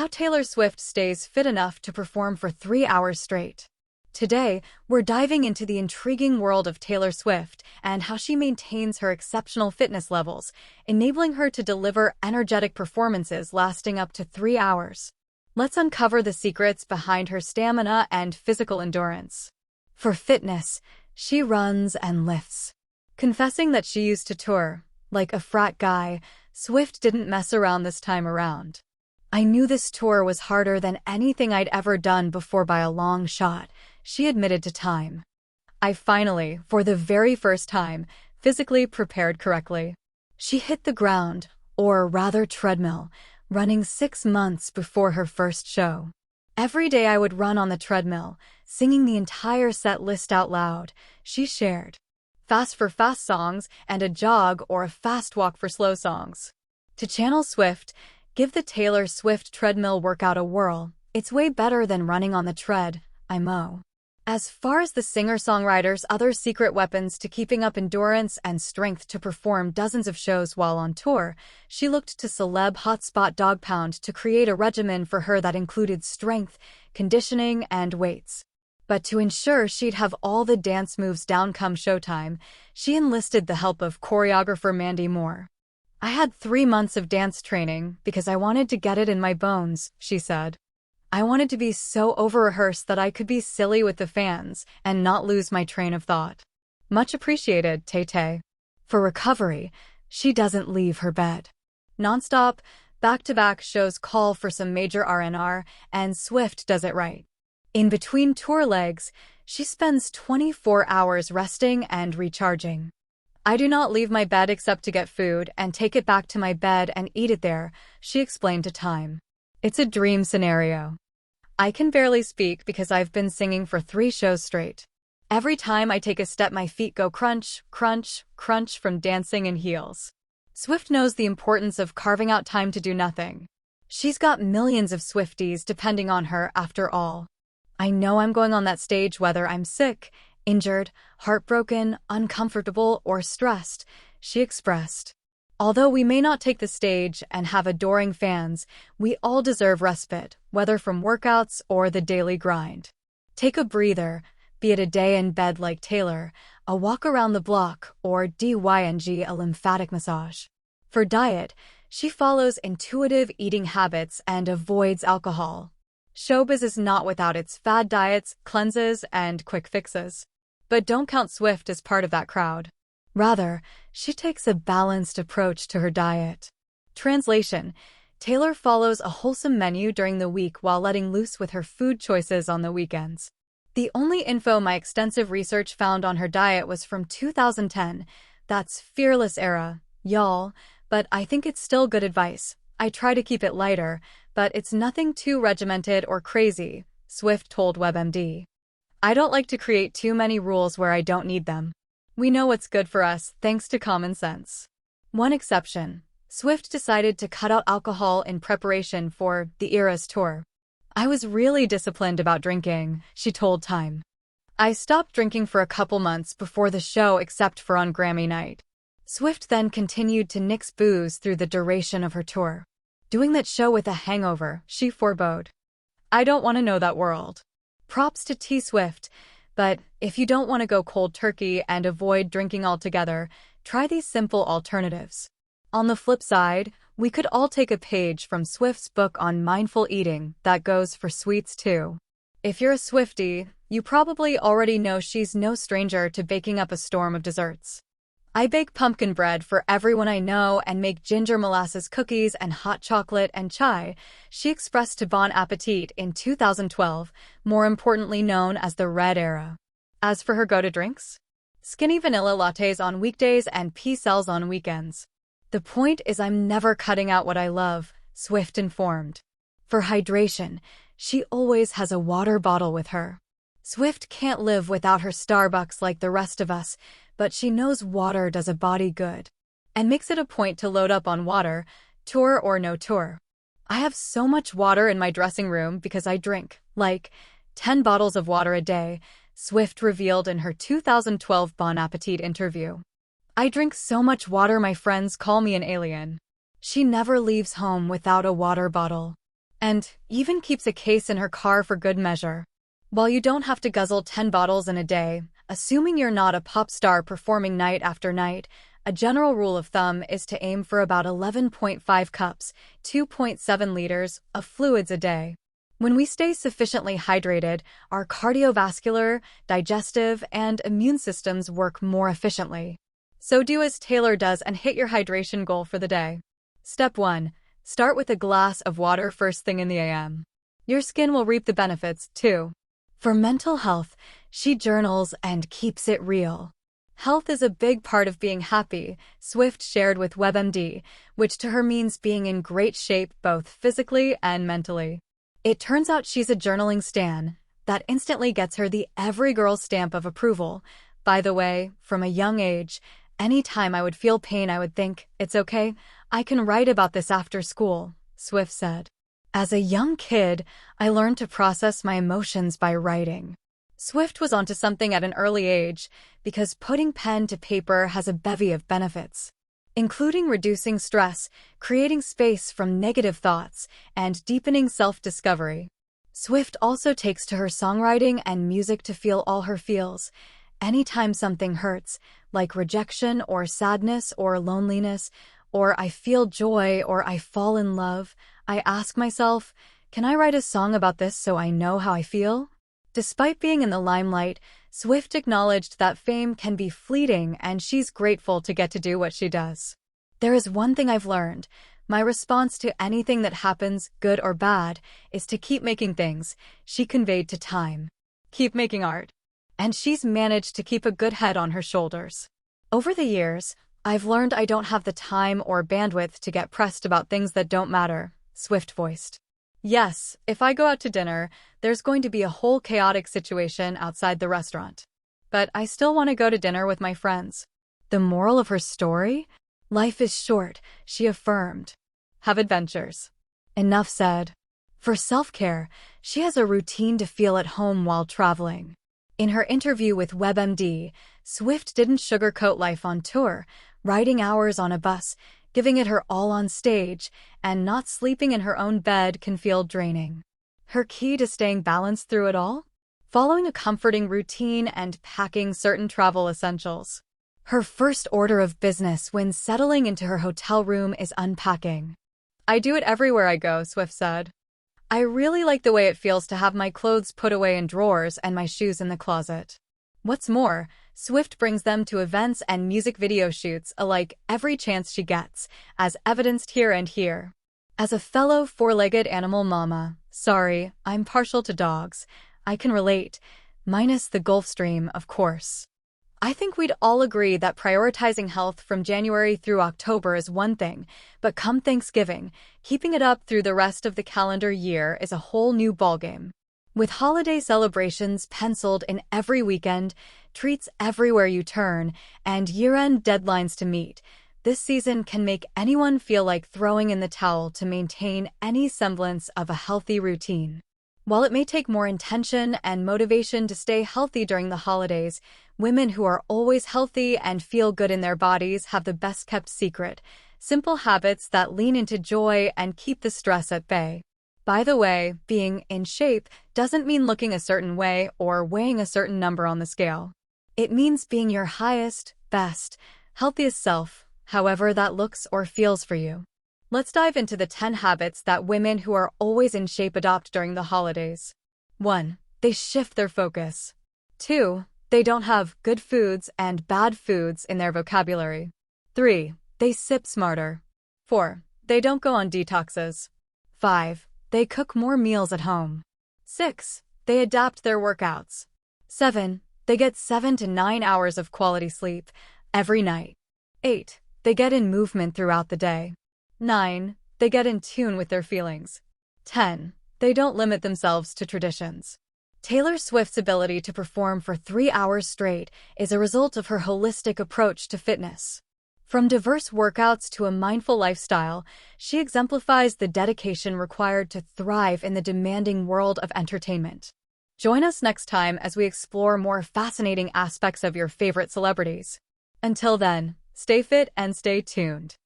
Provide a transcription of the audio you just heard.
how Taylor Swift stays fit enough to perform for 3 hours straight. Today, we're diving into the intriguing world of Taylor Swift and how she maintains her exceptional fitness levels, enabling her to deliver energetic performances lasting up to 3 hours. Let's uncover the secrets behind her stamina and physical endurance. For fitness, she runs and lifts. Confessing that she used to tour, like a frat guy, Swift didn't mess around this time around. "I knew this tour was harder than anything I'd ever done before by a long shot," she admitted to Time. "I finally, for the very first time, physically prepared correctly." She hit the ground, or rather treadmill, running 6 months before her first show. "Every day I would run on the treadmill, singing the entire set list out loud," she shared. "Fast for fast songs and a jog or a fast walk for slow songs." To channel Swift, give the Taylor Swift treadmill workout a whirl. "It's way better than running on the tread, IMO." As far as the singer-songwriter's other secret weapons to keeping up endurance and strength to perform dozens of shows while on tour, she looked to celeb hotspot Dog Pound to create a regimen for her that included strength, conditioning, and weights. But to ensure she'd have all the dance moves down come showtime, she enlisted the help of choreographer Mandy Moore. "I had 3 months of dance training because I wanted to get it in my bones," she said. "I wanted to be so over-rehearsed that I could be silly with the fans and not lose my train of thought." Much appreciated, Tay-Tay. For recovery, she doesn't leave her bed. Non-stop, back-to-back shows call for some major R&R, and Swift does it right. In between tour legs, she spends 24 hours resting and recharging. "I do not leave my bed except to get food and take it back to my bed and eat it there," she explained to Time. "It's a dream scenario. I can barely speak because I've been singing for 3 shows straight. Every time I take a step my feet go crunch, crunch, crunch from dancing in heels." Swift knows the importance of carving out time to do nothing. She's got millions of Swifties depending on her after all. "I know I'm going on that stage whether I'm sick, injured, heartbroken, uncomfortable, or stressed," she expressed. "Although we may not take the stage and have adoring fans, we all deserve respite, whether from workouts or the daily grind. Take a breather, be it a day in bed like Taylor, a walk around the block, or DYNG a lymphatic massage." For diet, she follows intuitive eating habits and avoids alcohol. Showbiz is not without its fad diets, cleanses, and quick fixes. But don't count Swift as part of that crowd. Rather, she takes a balanced approach to her diet. Translation: Taylor follows a wholesome menu during the week while letting loose with her food choices on the weekends. The only info my extensive research found on her diet was from 2010. That's fearless era, y'all, but I think it's still good advice. "I try to keep it lighter, but it's nothing too regimented or crazy," Swift told WebMD. "I don't like to create too many rules where I don't need them. We know what's good for us thanks to common sense." One exception: Swift decided to cut out alcohol in preparation for the Eras tour. "I was really disciplined about drinking," she told Time. "I stopped drinking for a couple months before the show except for on Grammy night." Swift then continued to nix booze through the duration of her tour. "Doing that show with a hangover," she forebode. "I don't want to know that world." Props to T Swift, but if you don't want to go cold turkey and avoid drinking altogether, try these simple alternatives. On the flip side, we could all take a page from Swift's book on mindful eating that goes for sweets too. If you're a Swiftie, you probably already know she's no stranger to baking up a storm of desserts. "I bake pumpkin bread for everyone I know and make ginger molasses cookies and hot chocolate and chai," she expressed to Bon Appetit in 2012, more importantly known as the Red Era. As for her go-to drinks? Skinny vanilla lattes on weekdays and P-cells on weekends. "The point is I'm never cutting out what I love," Swift informed. For hydration, she always has a water bottle with her. Swift can't live without her Starbucks like the rest of us, but she knows water does a body good, and makes it a point to load up on water, tour or no tour. "I have so much water in my dressing room because I drink, like, 10 bottles of water a day," Swift revealed in her 2012 Bon Appetit interview. "I drink so much water my friends call me an alien." She never leaves home without a water bottle. and even keeps a case in her car for good measure. While you don't have to guzzle 10 bottles in a day, assuming you're not a pop star performing night after night, a general rule of thumb is to aim for about 11.5 cups, 2.7 liters, of fluids a day. When we stay sufficiently hydrated, our cardiovascular, digestive, and immune systems work more efficiently. So do as Taylor does and hit your hydration goal for the day. Step 1. Start with a glass of water first thing in the AM. Your skin will reap the benefits, too. For mental health, she journals and keeps it real. Health is a big part of being happy, Swift shared with WebMD, which to her means being in great shape both physically and mentally. It turns out she's a journaling stan. That instantly gets her the every girl stamp of approval. By the way, from a young age, anytime I would feel pain I would think, it's okay, I can write about this after school, Swift said. As a young kid, I learned to process my emotions by writing. Swift was onto something at an early age because putting pen to paper has a bevy of benefits, including reducing stress, creating space from negative thoughts, and deepening self-discovery. Swift also takes to her songwriting and music to feel all her feels. Anytime something hurts, like rejection or sadness or loneliness, or I feel joy or I fall in love, I ask myself, can I write a song about this so I know how I feel? Despite being in the limelight, Swift acknowledged that fame can be fleeting and she's grateful to get to do what she does. There is one thing I've learned. My response to anything that happens, good or bad, is to keep making things, she conveyed to Time. Keep making art. And she's managed to keep a good head on her shoulders. Over the years, I've learned I don't have the time or bandwidth to get pressed about things that don't matter, Swift voiced. Yes, if I go out to dinner, there's going to be a whole chaotic situation outside the restaurant. But I still want to go to dinner with my friends. The moral of her story? Life is short, she affirmed. Have adventures. Enough said. For self-care, she has a routine to feel at home while traveling. In her interview with WebMD, Swift didn't sugarcoat life on tour, riding hours on a bus, giving it her all on stage, and not sleeping in her own bed can feel draining. Her key to staying balanced through it all? Following a comforting routine and packing certain travel essentials. Her first order of business when settling into her hotel room is unpacking. I do it everywhere I go, Swift said. I really like the way it feels to have my clothes put away in drawers and my shoes in the closet. What's more, Swift brings them to events and music video shoots alike every chance she gets, as evidenced here and here. As a fellow four-legged animal mama, sorry, I'm partial to dogs, I can relate, minus the Gulf Stream, of course. I think we'd all agree that prioritizing health from January through October is one thing, but come Thanksgiving, keeping it up through the rest of the calendar year is a whole new ballgame. With holiday celebrations penciled in every weekend, treats everywhere you turn, and year-end deadlines to meet, this season can make anyone feel like throwing in the towel to maintain any semblance of a healthy routine. While it may take more intention and motivation to stay healthy during the holidays, women who are always healthy and feel good in their bodies have the best-kept secret, simple habits that lean into joy and keep the stress at bay. By the way, being in shape doesn't mean looking a certain way or weighing a certain number on the scale. It means being your highest, best, healthiest self, however that looks or feels for you. Let's dive into the 10 habits that women who are always in shape adopt during the holidays. 1. They shift their focus. 2. They don't have good foods and bad foods in their vocabulary. 3. They sip smarter. 4. They don't go on detoxes. 5. They cook more meals at home. 6. They adapt their workouts. 7. They get 7 to 9 hours of quality sleep every night. 8. They get in movement throughout the day. 9. They get in tune with their feelings. 10. They don't limit themselves to traditions. Taylor Swift's ability to perform for 3 hours straight is a result of her holistic approach to fitness. From diverse workouts to a mindful lifestyle, she exemplifies the dedication required to thrive in the demanding world of entertainment. Join us next time as we explore more fascinating aspects of your favorite celebrities. Until then, stay fit and stay tuned.